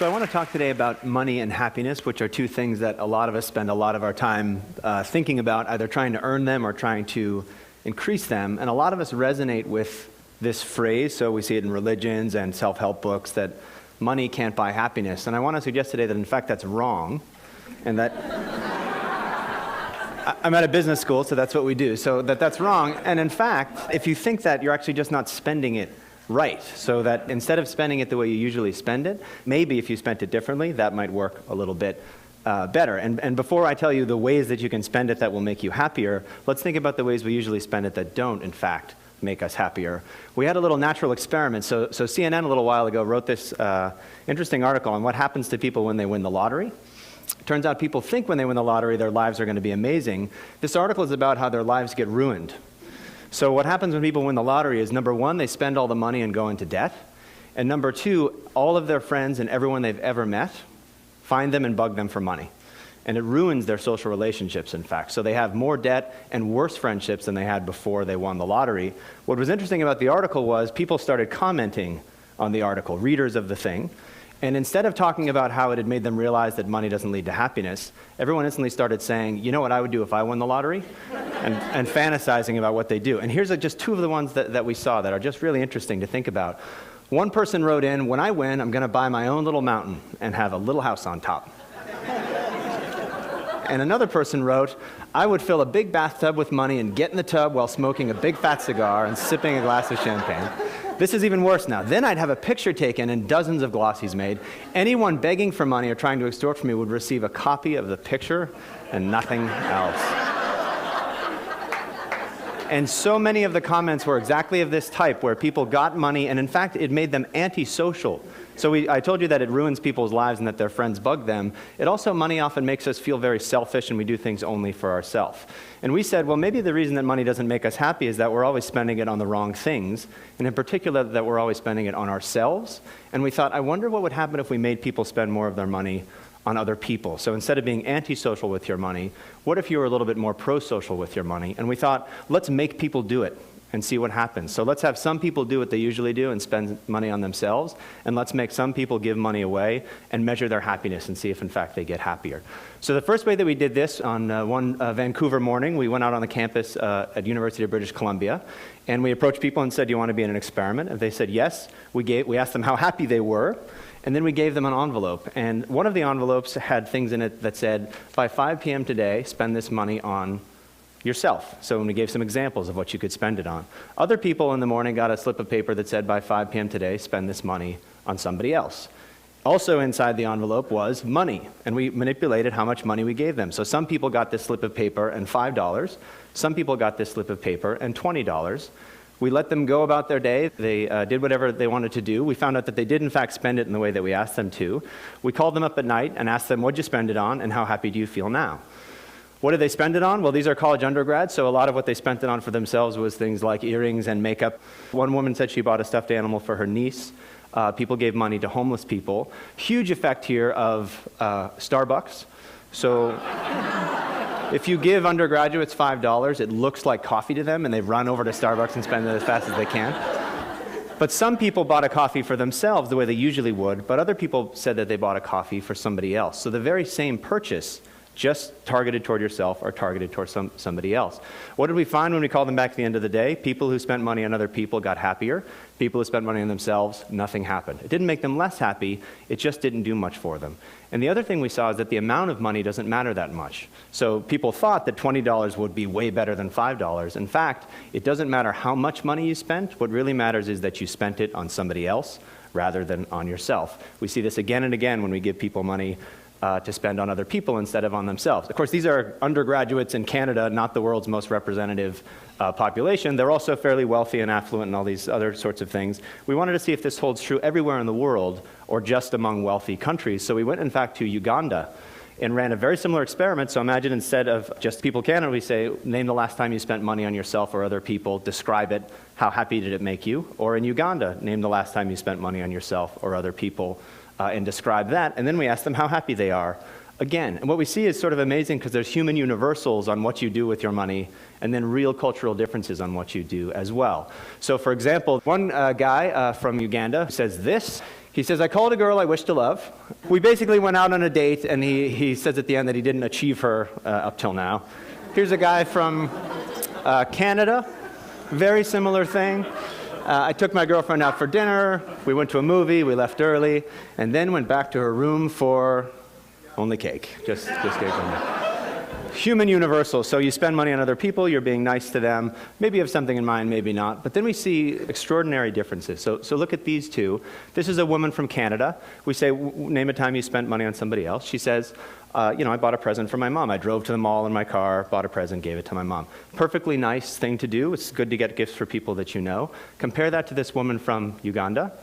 So I want to talk today about money and happiness, which are two things that a lot of us spend a lot of our time thinking about, either trying to earn them or trying to increase them. And a lot of us resonate with this phrase, so we see it in religions and self-help books, that money can't buy happiness. And I want to suggest today that in fact that's wrong, and that I'm at a business school, so that's what we do, so that's wrong. And in fact, if you think that, you're actually just not spending it right. So that instead of spending it the way you usually spend it, maybe if you spent it differently, that might work a little bit better. And before I tell you the ways that you can spend it that will make you happier, let's think about the ways we usually spend it that don't, in fact, make us happier. We had a little natural experiment. So CNN a little while ago wrote this interesting article on what happens to people when they win the lottery. Turns out people think when they win the lottery their lives are going to be amazing. This article is about how their lives get ruined. So what happens when people win the lottery is, number one, they spend all the money and go into debt. And number two, all of their friends and everyone they've ever met find them and bug them for money. And it ruins their social relationships, in fact. So they have more debt and worse friendships than they had before they won the lottery. What was interesting about the article was people started commenting on the article, readers of the thing. And instead of talking about how it had made them realize that money doesn't lead to happiness, everyone instantly started saying, you know what I would do if I won the lottery? And fantasizing about what they do. And here's just two of the ones that we saw that are just really interesting to think about. One person wrote in, when I win, I'm going to buy my own little mountain and have a little house on top. And another person wrote, I would fill a big bathtub with money and get in the tub while smoking a big fat cigar and sipping a glass of champagne. This is even worse now. Then I'd have a picture taken and dozens of glossies made. Anyone begging for money or trying to extort from me would receive a copy of the picture and nothing else. And so many of the comments were exactly of this type, where people got money, and in fact, it made them antisocial. So I told you that it ruins people's lives and that their friends bug them. It also, money often makes us feel very selfish, and we do things only for ourselves. And we said, well, maybe the reason that money doesn't make us happy is that we're always spending it on the wrong things, and in particular, that we're always spending it on ourselves. And we thought, I wonder what would happen if we made people spend more of their money on other people. So instead of being antisocial with your money, what if you were a little bit more pro-social with your money? And we thought, let's make people do it and see what happens. So let's have some people do what they usually do and spend money on themselves, and let's make some people give money away and measure their happiness and see if in fact they get happier. So the first way that we did this, on one Vancouver morning, we went out on the campus at University of British Columbia, and we approached people and said, do you want to be in an experiment? And they said yes. We asked them how happy they were, and then we gave them an envelope. And one of the envelopes had things in it that said, by 5 p.m. today, spend this money on yourself. So when we gave some examples of what you could spend it on. Other people in the morning got a slip of paper that said, by 5 p.m. today, spend this money on somebody else. Also inside the envelope was money, and we manipulated how much money we gave them. So some people got this slip of paper and $5. Some people got this slip of paper and $20. We let them go about their day. They did whatever they wanted to do. We found out that they did in fact spend it in the way that we asked them to. We called them up at night and asked them, what'd you spend it on, and how happy do you feel now? What did they spend it on? Well, these are college undergrads, so a lot of what they spent it on for themselves was things like earrings and makeup. One woman said she bought a stuffed animal for her niece. People gave money to homeless people. Huge effect here of Starbucks. So if you give undergraduates $5, it looks like coffee to them, and they run over to Starbucks and spend it as fast as they can. But some people bought a coffee for themselves the way they usually would, but other people said that they bought a coffee for somebody else. So the very same purchase, just targeted toward yourself or targeted toward somebody else. What did we find when we called them back at the end of the day? People who spent money on other people got happier. People who spent money on themselves, nothing happened. It didn't make them less happy, it just didn't do much for them. And the other thing we saw is that the amount of money doesn't matter that much. So people thought that $20 would be way better than $5. In fact, it doesn't matter how much money you spent. What really matters is that you spent it on somebody else rather than on yourself. We see this again and again when we give people money to spend on other people instead of on themselves. Of course, these are undergraduates in Canada, not the world's most representative population. They're also fairly wealthy and affluent and all these other sorts of things. We wanted to see if this holds true everywhere in the world or just among wealthy countries. So we went, in fact, to Uganda and ran a very similar experiment. So imagine instead of just people Canada, we say, name the last time you spent money on yourself or other people, describe it, how happy did it make you? Or in Uganda, name the last time you spent money on yourself or other people, and describe that, and then we ask them how happy they are again. And what we see is sort of amazing because there's human universals on what you do with your money and then real cultural differences on what you do as well. So for example, one guy from Uganda says this, He says, I called a girl I wish to love. We basically went out on a date, and he says at the end that he didn't achieve her up till now. Here's a guy from Canada, very similar thing. I took my girlfriend out for dinner, we went to a movie, we left early, and then went back to her room for only cake, just cake only. Human universal, so you spend money on other people, you're being nice to them, maybe you have something in mind, maybe not, but then we see extraordinary differences. So look at these two. This is a woman from Canada. We say, name a time you spent money on somebody else. She says, I bought a present for my mom. I drove to the mall in my car, bought a present, gave it to my mom. Perfectly nice thing to do. It's good to get gifts for people that you know. Compare that to this woman from Uganda.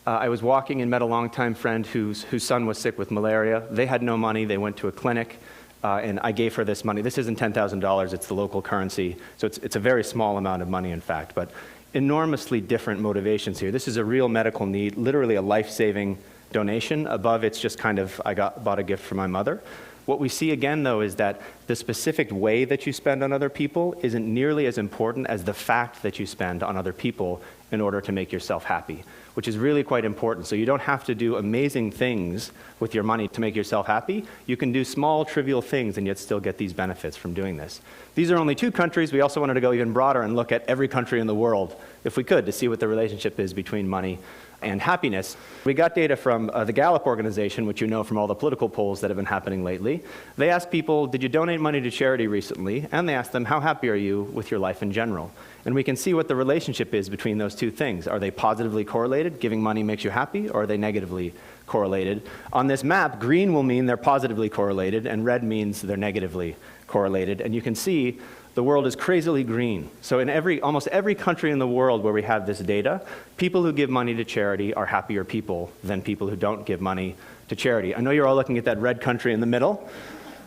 I was walking and met a longtime friend whose son was sick with malaria. They had no money. They went to a clinic. And I gave her this money. This isn't $10,000, it's the local currency. So it's a very small amount of money, in fact, but enormously different motivations here. This is a real medical need, literally a life-saving donation. Above, it's just kind of, bought a gift for my mother. What we see again, though, is that the specific way that you spend on other people isn't nearly as important as the fact that you spend on other people in order to make yourself happy, which is really quite important. So you don't have to do amazing things with your money to make yourself happy. You can do small, trivial things and yet still get these benefits from doing this. These are only 2 countries. We also wanted to go even broader and look at every country in the world, if we could, to see what the relationship is between money and happiness. We got data from the Gallup organization, which you know from all the political polls that have been happening lately. They asked people, did you donate money to charity recently? And they asked them, how happy are you with your life in general? And we can see what the relationship is between those 2 things. Are they positively correlated? Giving money makes you happy, or are they negatively correlated? On this map, green will mean they're positively correlated, and red means they're negatively correlated. And you can see the world is crazily green. So in almost every country in the world where we have this data, people who give money to charity are happier people than people who don't give money to charity. I know you're all looking at that red country in the middle.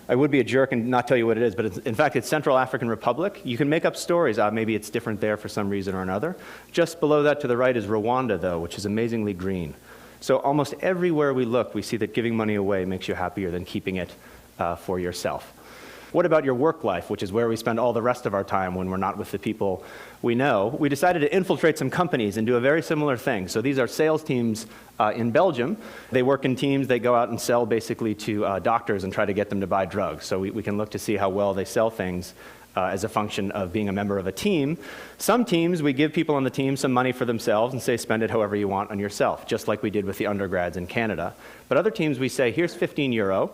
I would be a jerk and not tell you what it is, but in fact, it's Central African Republic. You can make up stories. Maybe it's different there for some reason or another. Just below that to the right is Rwanda, though, which is amazingly green. So almost everywhere we look, we see that giving money away makes you happier than keeping it for yourself. What about your work life, which is where we spend all the rest of our time when we're not with the people we know? We decided to infiltrate some companies and do a very similar thing. So these are sales teams in Belgium. They work in teams. They go out and sell basically to doctors and try to get them to buy drugs. So we can look to see how well they sell things as a function of being a member of a team. Some teams, we give people on the team some money for themselves and say, spend it however you want on yourself, just like we did with the undergrads in Canada. But other teams, we say, here's €15.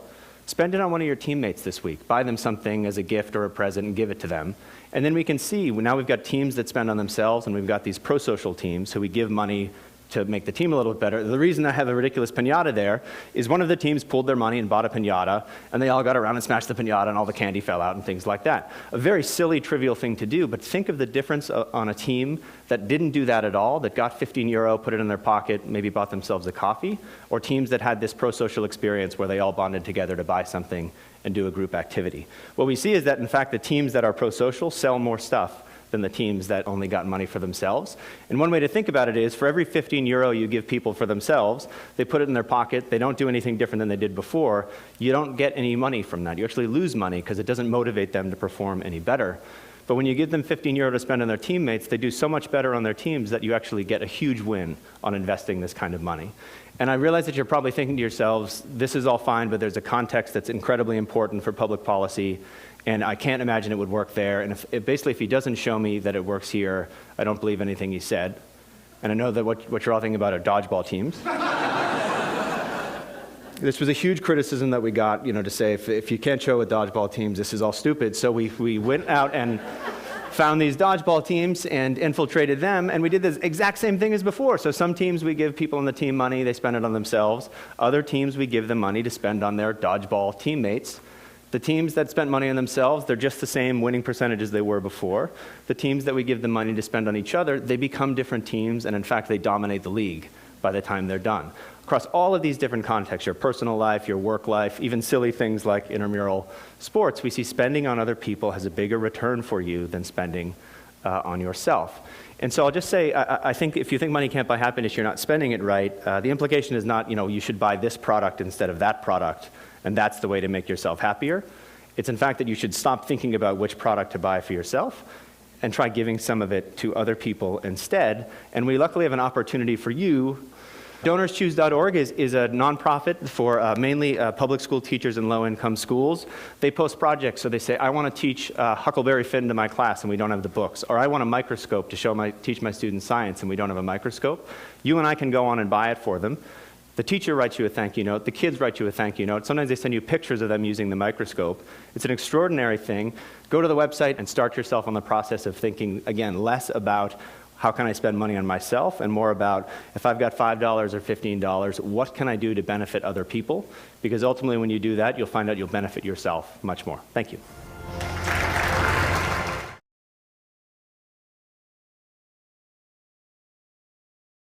Spend it on one of your teammates this week. Buy them something as a gift or a present and give it to them. And then we can see, now we've got teams that spend on themselves, and we've got these pro-social teams who we give money to make the team a little bit better. The reason I have a ridiculous piñata there is one of the teams pulled their money and bought a piñata, and they all got around and smashed the piñata, and all the candy fell out and things like that. A very silly, trivial thing to do, but think of the difference on a team that didn't do that at all, that got €15, put it in their pocket, maybe bought themselves a coffee, or teams that had this pro-social experience where they all bonded together to buy something and do a group activity. What we see is that, in fact, the teams that are pro-social sell more stuff than the teams that only got money for themselves. And one way to think about it is, for every €15 you give people for themselves, they put it in their pocket, they don't do anything different than they did before, you don't get any money from that. You actually lose money because it doesn't motivate them to perform any better. But when you give them €15 to spend on their teammates, they do so much better on their teams that you actually get a huge win on investing this kind of money. And I realize that you're probably thinking to yourselves, this is all fine, but there's a context that's incredibly important for public policy, and I can't imagine it would work there. And if he doesn't show me that it works here, I don't believe anything he said. And I know that what you're all thinking about are dodgeball teams. This was a huge criticism that we got, to say, if you can't show with dodgeball teams, this is all stupid. So we went out and found these dodgeball teams and infiltrated them, and we did the exact same thing as before. So some teams we give people on the team money, they spend it on themselves. Other teams we give them money to spend on their dodgeball teammates. The teams that spent money on themselves, they're just the same winning percentage as they were before. The teams that we give them money to spend on each other, they become different teams, and in fact, they dominate the league by the time they're done. Across all of these different contexts, your personal life, your work life, even silly things like intramural sports, we see spending on other people has a bigger return for you than spending on yourself. And so I'll just say, I think if you think money can't buy happiness, you're not spending it right. The implication is not, you should buy this product instead of that product, and that's the way to make yourself happier. It's in fact that you should stop thinking about which product to buy for yourself and try giving some of it to other people instead. And we luckily have an opportunity for you DonorsChoose.org is a nonprofit for mainly public school teachers in low-income schools. They post projects, so they say, I want to teach Huckleberry Finn to my class and we don't have the books, or I want a microscope to teach my students science and we don't have a microscope. You and I can go on and buy it for them. The teacher writes you a thank you note. The kids write you a thank you note. Sometimes they send you pictures of them using the microscope. It's an extraordinary thing. Go to the website and start yourself on the process of thinking, again, less about how can I spend money on myself and more about if I've got $5 or $15, what can I do to benefit other people? Because ultimately when you do that, you'll find out you'll benefit yourself much more. Thank you.